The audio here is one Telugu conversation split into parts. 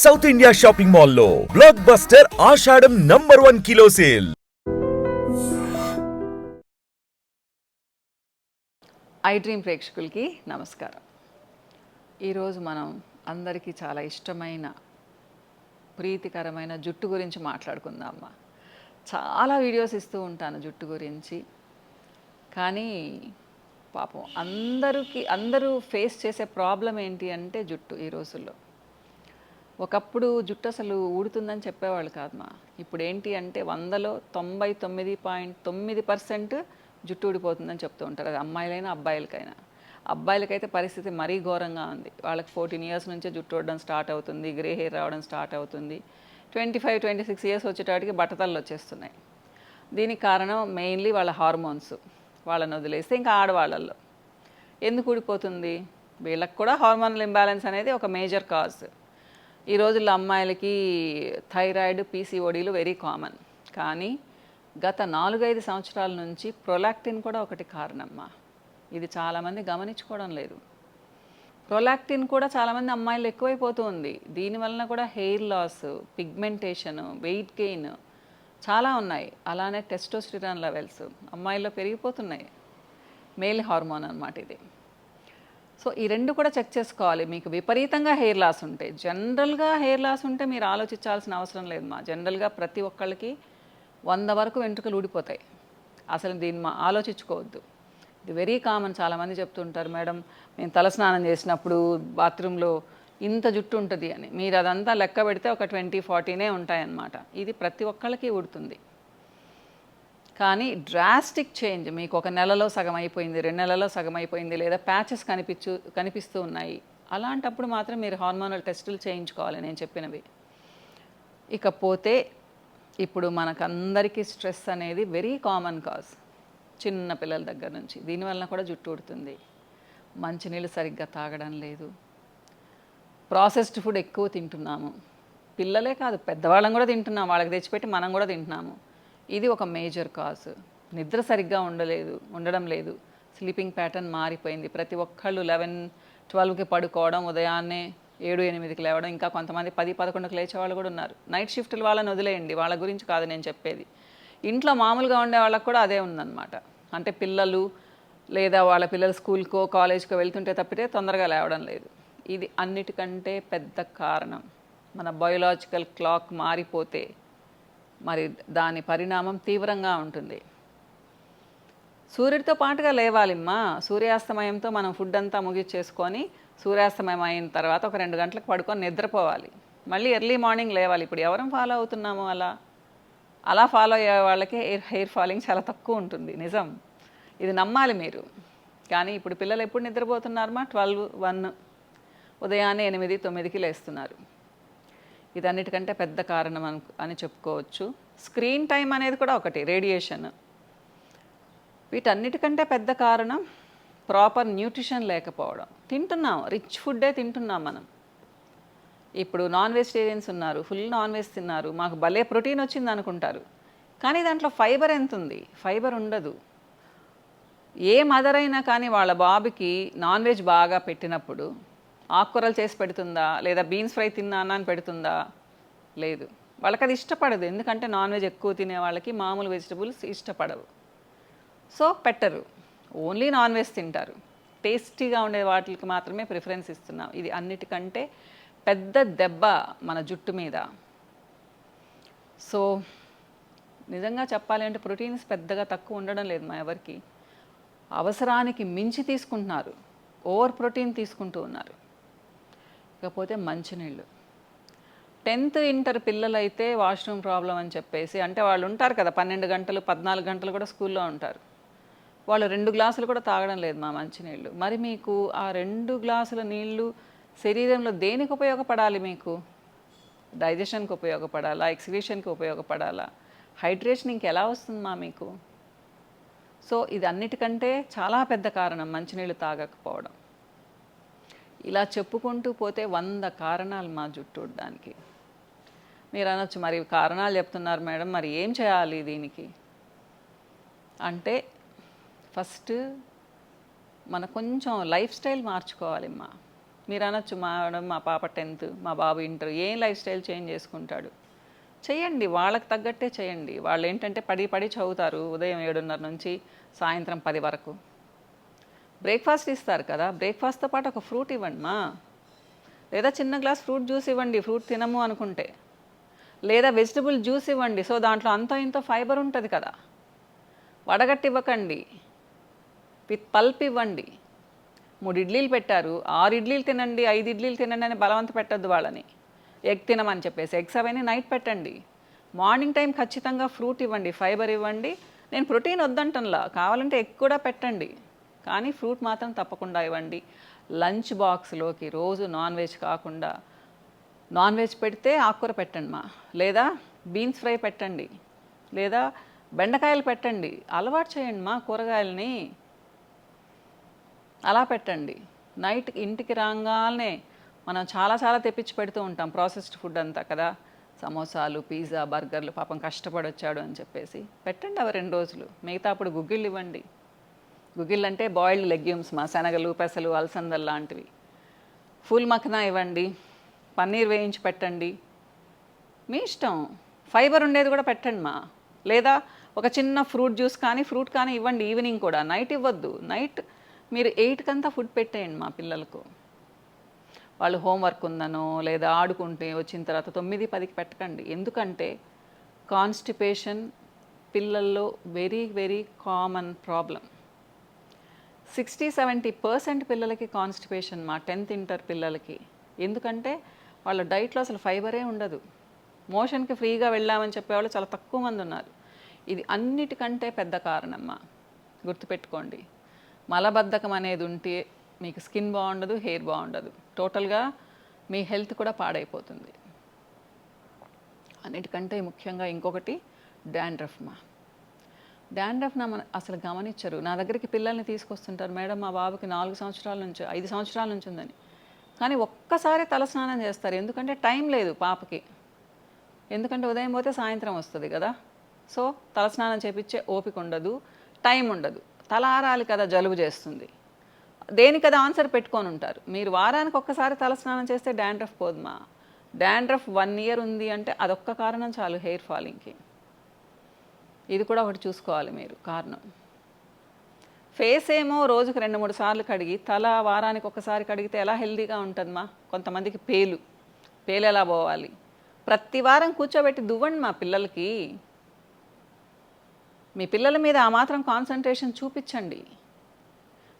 సౌత్ ఇండియా షాపింగ్ మాల్లో blockbuster Ashadham #1 kilo sale. I dream ప్రేక్షకులకి నమస్కారం. ఈరోజు మనం అందరికీ చాలా ఇష్టమైన ప్రీతికరమైన జుట్టు గురించి మాట్లాడుకుందామా. చాలా వీడియోస్ ఇస్తూ ఉంటాను జుట్టు గురించి, కానీ పాపం అందరూ ఫేస్ చేసే ప్రాబ్లం ఏంటి అంటే జుట్టు. ఈ రోజుల్లో ఒకప్పుడు జుట్టు అసలు ఊడుతుందని చెప్పేవాళ్ళు కాదమ్మా. ఇప్పుడు ఏంటి అంటే 100లో 99.9% జుట్టు ఊడిపోతుందని చెప్తూ ఉంటారు. అది అమ్మాయిలైనా అబ్బాయిలకైనా. అబ్బాయిలకైతే పరిస్థితి మరీ ఘోరంగా ఉంది. వాళ్ళకి 14 ఇయర్స్ నుంచే జుట్టు ఊడడం స్టార్ట్ అవుతుంది, గ్రే హెయిర్ రావడం స్టార్ట్ అవుతుంది. 25-26 ఇయర్స్ వచ్చేటానికి బట్టతలు వచ్చేస్తున్నాయి. దీనికి కారణం మెయిన్లీ వాళ్ళ హార్మోన్స్. వాళ్ళని వదిలేస్తే ఇంకా ఆడవాళ్ళల్లో ఎందుకు ఊడిపోతుంది? వీళ్ళకి కూడా హార్మోనల్ ఇంబ్యాలెన్స్ అనేది ఒక మేజర్ కాజ్. ఈ రోజుల్లో అమ్మాయిలకి థైరాయిడ్, పీసీఓడీలు వెరీ కామన్. కానీ గత 4-5 సంవత్సరాల నుంచి ప్రొలాక్టిన్ కూడా ఒకటి కారణమ్మా. ఇది చాలామంది గమనించుకోవడం లేదు. ప్రొలాక్టిన్ కూడా చాలామంది అమ్మాయిలు ఎక్కువైపోతూ ఉంది. దీనివలన కూడా hair loss, pigmentation, weight gain చాలా ఉన్నాయి. అలానే టెస్టోస్టిరాన్ లెవెల్స్ అమ్మాయిల్లో పెరిగిపోతున్నాయి. మేల్ హార్మోన్ అన్నమాట ఇది. సో ఈ రెండు కూడా చెక్ చేసుకోవాలి. మీకు విపరీతంగా హెయిర్ లాస్ ఉంటే, జనరల్గా హెయిర్ లాస్ ఉంటే మీరు ఆలోచించాల్సిన అవసరం లేదు మా. జనరల్గా ప్రతి ఒక్కళ్ళకి 100 వరకు వెంట్రుకలు ఊడిపోతాయి. అసలు దీన్ని ఆలోచించుకోవద్దు. ఇది వెరీ కామన్. చాలామంది చెప్తుంటారు, మేడం మేము తలస్నానం చేసినప్పుడు బాత్రూంలో ఇంత జుట్టు ఉంటుంది అని. మీరు అదంతా లెక్క పెడితే ఒక 20-40 ఉంటాయన్నమాట. ఇది ప్రతి ఒక్కళ్ళకి ఊడుతుంది. కానీ డ్రాస్టిక్ చేంజ్ మీకు ఒక నెలలో సగం అయిపోయింది, 2 నెలల్లో సగం అయిపోయింది, లేదా ప్యాచెస్ కనిపిస్తూ ఉన్నాయి. అలాంటప్పుడు మాత్రం మీరు హార్మోనల్ టెస్టులు చేయించుకోవాలి నేను చెప్పినవి. ఇకపోతే ఇప్పుడు మనకందరికీ స్ట్రెస్ అనేది వెరీ కామన్ కాజ్, చిన్న పిల్లల దగ్గర నుంచి. దీనివల్ల కూడా జుట్టు ఊడుతుంది. మంచినీళ్ళు సరిగ్గా తాగడం లేదు, ప్రాసెస్డ్ ఫుడ్ ఎక్కువ తింటున్నాము. పిల్లలే కాదు, పెద్దవాళ్ళం కూడా తింటున్నాం. వాళ్ళకి తెచ్చిపెట్టి మనం కూడా తింటున్నాము. ఇది ఒక మేజర్ కాజ్. నిద్ర సరిగ్గా ఉండడం లేదు. స్లీపింగ్ ప్యాటర్న్ మారిపోయింది. ప్రతి ఒక్కళ్ళు 11-12కి పడుకోవడం, ఉదయాన్నే 7-8కి లేవడం, ఇంకా కొంతమంది 10-11కి లేచే వాళ్ళు కూడా ఉన్నారు. నైట్ షిఫ్ట్లు వాళ్ళని వదిలేయండి, వాళ్ళ గురించి కాదు నేను చెప్పేది. ఇంట్లో మామూలుగా ఉండే వాళ్ళకు కూడా అదే ఉందన్నమాట. అంటే పిల్లలు లేదా వాళ్ళ పిల్లలు స్కూల్కో కాలేజ్కో వెళ్తుంటే తప్పితే తొందరగా లేవడం లేదు. ఇది అన్నిటికంటే పెద్ద కారణం. మన బయోలాజికల్ క్లాక్ మారిపోతే మరి దాని పరిణామం తీవ్రంగా ఉంటుంది. సూర్యుడితో పాటుగా లేవాలిమ్మా. సూర్యాస్తమయంతో మనం ఫుడ్ అంతా ముగిచ్చేసుకొని సూర్యాస్తమయం అయిన తర్వాత ఒక 2 గంటలకు పడుకొని నిద్రపోవాలి. మళ్ళీ ఎర్లీ మార్నింగ్ లేవాలి. ఇప్పుడు ఎవరం ఫాలో అవుతున్నాము అలా ఫాలో అయ్యే వాళ్ళకి హెయిర్ ఫాలింగ్ చాలా తక్కువ ఉంటుంది. నిజం, ఇది నమ్మాలి మీరు. కానీ ఇప్పుడు పిల్లలు ఎప్పుడు నిద్రపోతున్నారమ్మా? 12-1 ఉదయాన్నే 8-9కి లేస్తున్నారు. ఇదన్నిటికంటే పెద్ద కారణం అని చెప్పుకోవచ్చు. స్క్రీన్ టైం అనేది కూడా ఒకటి, రేడియేషన్. వీటన్నిటికంటే పెద్ద కారణం ప్రాపర్ న్యూట్రిషన్ లేకపోవడం. తింటున్నాం, రిచ్ ఫుడ్డే తింటున్నాం మనం. ఇప్పుడు నాన్ వెజిటేరియన్స్ ఉన్నారు, ఫుల్ నాన్ వెజ్ తిన్నారు, మాకు భలే ప్రోటీన్ వచ్చింది అనుకుంటారు. కానీ దాంట్లో ఫైబర్ ఎంత ఉంది? ఫైబర్ ఉండదు. ఏ మదర్ అయినా కానీ వాళ్ళ బాబుకి నాన్ వెజ్ బాగా పెట్టినప్పుడు ఆకుకూరలు చేసి పెడుతుందా, లేదా బీన్స్ ఫ్రై తిన్నానా అని పెడుతుందా? లేదు. వాళ్ళకి అది ఇష్టపడదు. ఎందుకంటే నాన్ వెజ్ ఎక్కువ తినే వాళ్ళకి మామూలు వెజిటబుల్స్ ఇష్టపడవు. సో పెట్టరు, ఓన్లీ నాన్ వెజ్ తింటారు. టేస్టీగా ఉండే వాటికి మాత్రమే ప్రిఫరెన్స్ ఇస్తున్నాం. ఇది అన్నిటికంటే పెద్ద దెబ్బ మన జుట్టు మీద. సో నిజంగా చెప్పాలి అంటే ప్రోటీన్స్ పెద్దగా తక్కువ ఉండడం లేదు మా ఎవరికి. అవసరానికి మించి తీసుకుంటున్నారు, ఓవర్ ప్రోటీన్ తీసుకుంటూ ఉన్నారు. ఇకపోతే మంచినీళ్ళు. 10th ఇంటర్ పిల్లలైతే వాష్రూమ్ ప్రాబ్లం అని చెప్పేసి, అంటే వాళ్ళు ఉంటారు కదా 12 గంటలు 14 గంటలు కూడా స్కూల్లో ఉంటారు. వాళ్ళు 2 గ్లాసులు కూడా తాగడం లేదు మా మంచినీళ్ళు. మరి మీకు ఆ 2 గ్లాసుల నీళ్ళు శరీరంలో దేనికి ఉపయోగపడాలి? మీకు డైజెషన్కి ఉపయోగపడాలా? ఎక్స్క్రీషన్కి ఉపయోగపడాలా? హైడ్రేషన్ ఇంకెలా వస్తుందమ్మా మీకు? సో ఇది అన్నిటికంటే చాలా పెద్ద కారణం మంచినీళ్ళు తాగకపోవడం. ఇలా చెప్పుకుంటూ పోతే 100 కారణాలు మా జుట్టు ఊడడానికి. మీరు అనొచ్చు, మరి కారణాలు చెప్తున్నారు మేడం, మరి ఏం చేయాలి దీనికి అంటే, ఫస్ట్ మన కొంచెం లైఫ్ స్టైల్ మార్చుకోవాలిమ్మా. మీరు అనొచ్చు మేడం మా పాప 10th మా బాబు ఇంటర్, ఏం లైఫ్ స్టైల్ చేంజ్ చేసుకుంటాడు. చేయండి, వాళ్ళకి తగ్గట్టే చేయండి. వాళ్ళు ఏంటంటే పడి పడి చదువుతారు ఉదయం 7:30 నుంచి సాయంత్రం 10 వరకు. బ్రేక్ఫాస్ట్ ఇస్తారు కదా, బ్రేక్ఫాస్ట్తో పాటు ఒక ఫ్రూట్ ఇవ్వండి మా, లేదా చిన్న గ్లాస్ ఫ్రూట్ జ్యూస్ ఇవ్వండి ఫ్రూట్ తినము అనుకుంటే, లేదా వెజిటబుల్ జ్యూస్ ఇవ్వండి. సో దాంట్లో అంతో ఇంతో ఫైబర్ ఉంటుంది కదా. వడగట్టి ఇవ్వకండి, విత్ పల్ప్ ఇవ్వండి. 3 ఇడ్లీలు పెట్టారు, 6 ఇడ్లీలు తినండి 5 ఇడ్లీలు తినండి అని బలవంత పెట్టద్దు వాళ్ళని. ఎగ్ తినమని చెప్పేసి ఎగ్స్ అవన్నీ నైట్ పెట్టండి. మార్నింగ్ టైం ఖచ్చితంగా ఫ్రూట్ ఇవ్వండి, ఫైబర్ ఇవ్వండి. నేను ప్రోటీన్ వద్దంటంలా, కావాలంటే ఎగ్ కూడా పెట్టండి, కానీ ఫ్రూట్ మాత్రం తప్పకుండా ఇవ్వండి. లంచ్ బాక్స్లోకి రోజు నాన్ వెజ్ కాకుండా, నాన్ వెజ్ పెడితే ఆకుకూర పెట్టండి మా, లేదా బీన్స్ ఫ్రై పెట్టండి, లేదా బెండకాయలు పెట్టండి. అలవాటు చేయండి మా కూరగాయలని, అలా పెట్టండి. నైట్ ఇంటికి రాగానే మనం చాలా చాలా తెప్పించి పెడుతూ ఉంటాం ప్రాసెస్డ్ ఫుడ్ అంతా కదా, సమోసాలు పిజ్జా బర్గర్లు, పాపం కష్టపడి వచ్చాడు అని చెప్పేసి పెట్టండి అవి 2 రోజులు. మిగతా అప్పుడు గుగ్గిళ్ళు ఇవ్వండి. గుగ్గిళ్ళు అంటే బాయిల్డ్ లెగ్యూమ్స్ మా, శనగలు పెసలు అలసందలు లాంటివి. ఫుల్ మఖనా ఇవ్వండి, పన్నీర్ వేయించి పెట్టండి, మీ ఇష్టం. ఫైబర్ ఉండేది కూడా పెట్టండి మా, లేదా ఒక చిన్న ఫ్రూట్ జ్యూస్ కానీ ఫ్రూట్ కానీ ఇవ్వండి ఈవినింగ్ కూడా. నైట్ ఇవ్వద్దు, నైట్ మీరు 8 ఫుడ్ పెట్టేయండి మా పిల్లలకు. వాళ్ళు హోంవర్క్ ఉందనో లేదా ఆడుకుంటే వచ్చిన తర్వాత 9-10కి పెట్టకండి. ఎందుకంటే కాన్స్టిపేషన్ పిల్లల్లో వెరీ వెరీ కామన్ ప్రాబ్లం. 60-70% పిల్లలకి కాన్స్టిపేషన్ మా, 10th ఇంటర్ పిల్లలకి. ఎందుకంటే వాళ్ళ డైట్లో అసలు ఫైబరే ఉండదు. మోషన్కి ఫ్రీగా వెళ్ళామని చెప్పేవాళ్ళు చాలా తక్కువ మంది ఉన్నారు. ఇది అన్నిటికంటే పెద్ద కారణమ్మా, గుర్తుపెట్టుకోండి. మలబద్ధకం అనేది ఉంటే మీకు స్కిన్ బాగుండదు, హెయిర్ బాగుండదు, టోటల్గా మీ హెల్త్ కూడా పాడైపోతుంది. అన్నిటికంటే ముఖ్యంగా ఇంకొకటి డాండ్రఫ్ మా. డాండ్రఫ్ అసలు గమనించరు. నా దగ్గరికి పిల్లల్ని తీసుకొస్తుంటారు, మేడం మా బాబుకి 4 సంవత్సరాల నుంచి 5 సంవత్సరాల నుంచి ఉందని, కానీ ఒక్కసారి తలస్నానం చేస్తారు. ఎందుకంటే టైం లేదు పాపకి, ఎందుకంటే ఉదయం పోతే సాయంత్రం వస్తుంది కదా. సో తలస్నానం చేపించే ఓపిక ఉండదు, టైం ఉండదు. తల ఆరాలి కదా, జలుబు చేస్తుంది, దేనికి అది ఆన్సర్ పెట్టుకొని ఉంటారు. మీరు వారానికి ఒక్కసారి తలస్నానం చేస్తే డాండ్రఫ్ పోదుమా. డాండ్రఫ్ 1 year ఉంది అంటే అదొక్క కారణం చాలు హెయిర్ ఫాలింగ్కి. ఇది కూడా ఒకటి చూసుకోవాలి మీరు కారణం. ఫేస్ ఏమో రోజుకు 2-3 సార్లు కడిగి, తల వారానికి ఒక్కసారి కడిగితే ఎలా హెల్దీగా ఉంటుందమ్మా. కొంతమందికి పేలు ఎలా పోవాలి. ప్రతి వారం కూర్చోబెట్టి దువ్వండి మా పిల్లలకి. మీ పిల్లల మీద ఆ మాత్రం కాన్సన్ట్రేషన్ చూపించండి.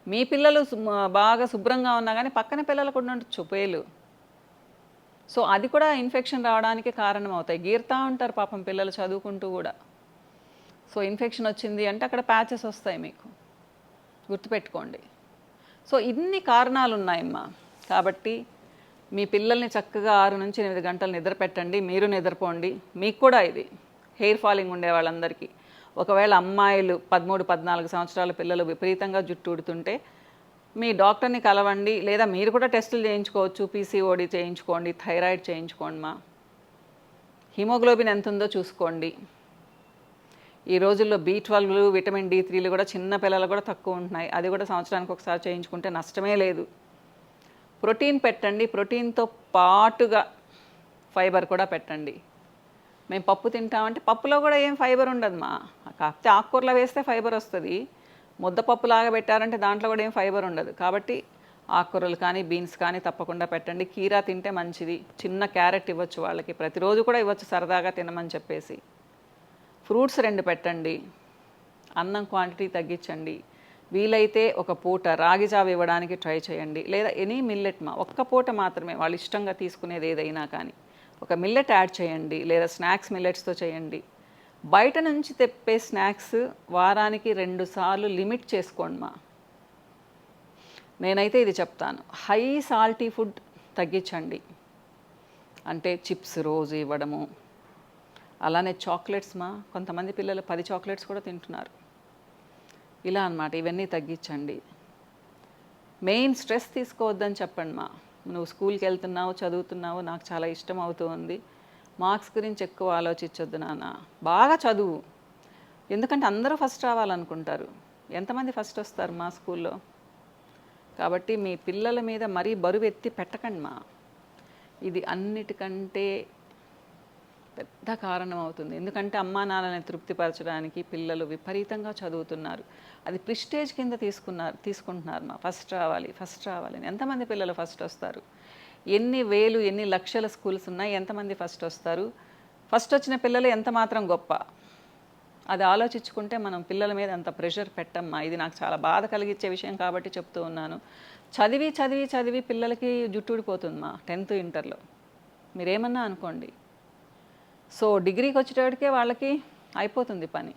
మీ పిల్లలు బాగా శుభ్రంగా ఉన్నా కానీ పక్కన పిల్లలకు ఉండొచ్చు పేలు. సో అది కూడా ఇన్ఫెక్షన్ రావడానికి కారణం అవుతాయి. గీరుతూ ఉంటారు పాపం పిల్లలు చదువుకుంటూ కూడా. సో ఇన్ఫెక్షన్ వచ్చింది అంటే అక్కడ ప్యాచెస్ వస్తాయి మీకు, గుర్తుపెట్టుకోండి. సో ఇన్ని కారణాలు ఉన్నాయమ్మా. కాబట్టి మీ పిల్లల్ని చక్కగా 6 నుంచి 8 గంటలు నిద్ర పెట్టండి, మీరు నిద్రపోండి. మీకు కూడా ఇది హెయిర్ ఫాలింగ్ ఉండే వాళ్ళందరికీ. ఒకవేళ అమ్మాయిలు 13-14 సంవత్సరాల పిల్లలు విపరీతంగా జుట్టు ఊడుతుంటే మీ డాక్టర్ని కలవండి, లేదా మీరు కూడా టెస్టులు చేయించుకోవచ్చు. పీసీఓడి చేయించుకోండి, థైరాయిడ్ చేయించుకోండి మా. హిమోగ్లోబిన్ ఎంత ఉందో చూసుకోండి. ఈ రోజుల్లో B12 విటమిన్ D3 కూడా చిన్న పిల్లలు కూడా తక్కువ ఉంటున్నాయి. అది కూడా సంవత్సరానికి ఒకసారి చేయించుకుంటే నష్టమే లేదు. ప్రోటీన్ పెట్టండి, ప్రోటీన్తో పాటుగా ఫైబర్ కూడా పెట్టండి. మేము పప్పు తింటామంటే పప్పులో కూడా ఏం ఫైబర్ ఉండదు మా, కాకపోతే ఆకుకూరలో వేస్తే ఫైబర్ వస్తుంది. ముద్దపప్పులాగా పెట్టారంటే దాంట్లో కూడా ఏం ఫైబర్ ఉండదు. కాబట్టి ఆకుకూరలు కానీ బీన్స్ కానీ తప్పకుండా పెట్టండి. కీరా తింటే మంచిది. చిన్న క్యారెట్ ఇవ్వచ్చు వాళ్ళకి, ప్రతిరోజు కూడా ఇవ్వచ్చు సరదాగా తినమని చెప్పేసి. ఫ్రూట్స్ 2 పెట్టండి. అన్నం క్వాంటిటీ తగ్గించండి. వీలైతే ఒక పూట రాగి జావ ఇవ్వడానికి ట్రై చేయండి, లేదా ఎనీ మిల్లెట్ మా, ఒక్క పూట మాత్రమే వాళ్ళు ఇష్టంగా తీసుకునేది ఏదైనా కానీ ఒక మిల్లెట్ యాడ్ చేయండి, లేదా స్నాక్స్ మిల్లెట్స్తో చేయండి. బయట నుంచి తెప్పే స్నాక్స్ వారానికి 2 సార్లు లిమిట్ చేసుకోండి మా. నేనైతే ఇది చెప్తాను, హై సాల్టీ ఫుడ్ తగ్గించండి. అంటే చిప్స్ రోజు ఇవ్వడము, అలానే చాక్లెట్స్ మా, కొంతమంది పిల్లలు 10 చాక్లెట్స్ కూడా తింటున్నారు. ఇలా అన్నమాట. ఇవన్నీ తగ్గించండి. మెయిన్ స్ట్రెస్ తీసుకోవద్దని చెప్పండి మా. నువ్వు స్కూల్కి వెళ్తున్నావు, చదువుతున్నావు, నాకు చాలా ఇష్టం అవుతూ ఉంది, మార్క్స్ గురించి ఎక్కువ ఆలోచించొద్దు నాన్న, బాగా చదువు. ఎందుకంటే అందరూ ఫస్ట్ రావాలనుకుంటారు. ఎంతమంది ఫస్ట్ వస్తారు మా స్కూల్లో? కాబట్టి మీ పిల్లల మీద మరీ బరువు ఎత్తి పెట్టకండి మా. ఇది అన్నిటికంటే పెద్ద కారణం అవుతుంది. ఎందుకంటే అమ్మా నాన్నని తృప్తిపరచడానికి పిల్లలు విపరీతంగా చదువుతున్నారు. అది ప్రిస్టేజ్ కింద తీసుకుంటున్నారు మా. ఫస్ట్ రావాలి అని. ఎంతమంది పిల్లలు ఫస్ట్ వస్తారు? ఎన్ని వేలు ఎన్ని లక్షల స్కూల్స్ ఉన్నాయి, ఎంతమంది ఫస్ట్ వస్తారు? ఫస్ట్ వచ్చిన పిల్లలు ఎంత మాత్రం గొప్ప? అది ఆలోచించుకుంటే మనం పిల్లల మీద అంత ప్రెషర్ పెట్టమ్మా. ఇది నాకు చాలా బాధ కలిగించే విషయం కాబట్టి చెప్తూ ఉన్నాను. చదివి చదివి చదివి పిల్లలకి జుట్టు ఊడిపోతుందమ్మా 10th ఇంటర్లో. మీరేమన్నా అనుకోండి. సో డిగ్రీకి వచ్చేటప్పటికే వాళ్ళకి అయిపోతుంది పని.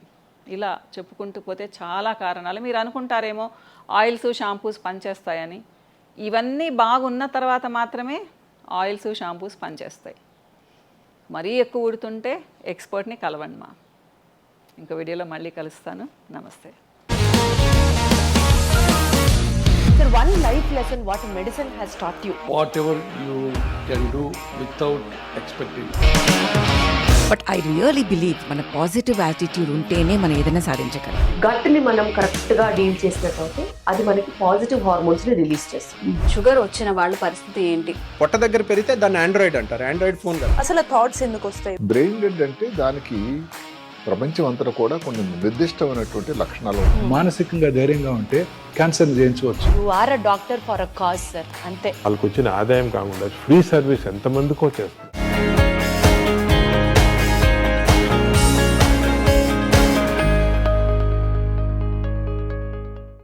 ఇలా చెప్పుకుంటూ పోతే చాలా కారణాలు. మీరు అనుకుంటారేమో ఆయిల్స్ షాంపూస్ పనిచేస్తాయని. ఇవన్నీ బాగున్న తర్వాత మాత్రమే ఆయిల్స్ షాంపూస్ పనిచేస్తాయి. మరీ ఎక్కువ ఊడుతుంటే ఎక్స్పర్ట్ని కలవండి మా. ఇంకో వీడియోలో మళ్ళీ కలుస్తాను. నమస్తే. Sir, one life lesson what medicine has taught you. Whatever you can do without expecting. But I really believe మన పాజిటివ్ యాటిట్యూడ్ ఉంటేనే మనం ఏదైనా సాధించగలం. గట్ని మనం కరెక్ట్గా డీల్ చేసినట్లయితే అది మనకి పాజిటివ్ హార్మోన్స్ని రిలీజ్ చేస్తుంది. షుగర్ వచ్చిన వాళ్ళ పరిస్థితి ఏంటి? పొట్ట దగ్గర పెరిగితే దాన్ని ఆండ్రాయిడ్ అంటారు. ఆండ్రాయిడ్ ఫోన్ కదా. అసలు థాట్స్ ఎందుకు వస్తాయి? బ్రెయిన్ డెడ్ అంటే దానికి ప్రపంచం అంతా కూడా కొన్ని నిర్దిష్టమైనటువంటి లక్షణాలు ఉంటాయి. మానసికంగా ధైర్యంగా ఉంటే క్యాన్సర్ జయించవచ్చు. You are a doctor for a cause sir, అంతే. వాళ్ళకి వచ్చిన ఆదాయం కాకుండా ఫ్రీ సర్వీస్ ఎంతమందికో చేస్తారు.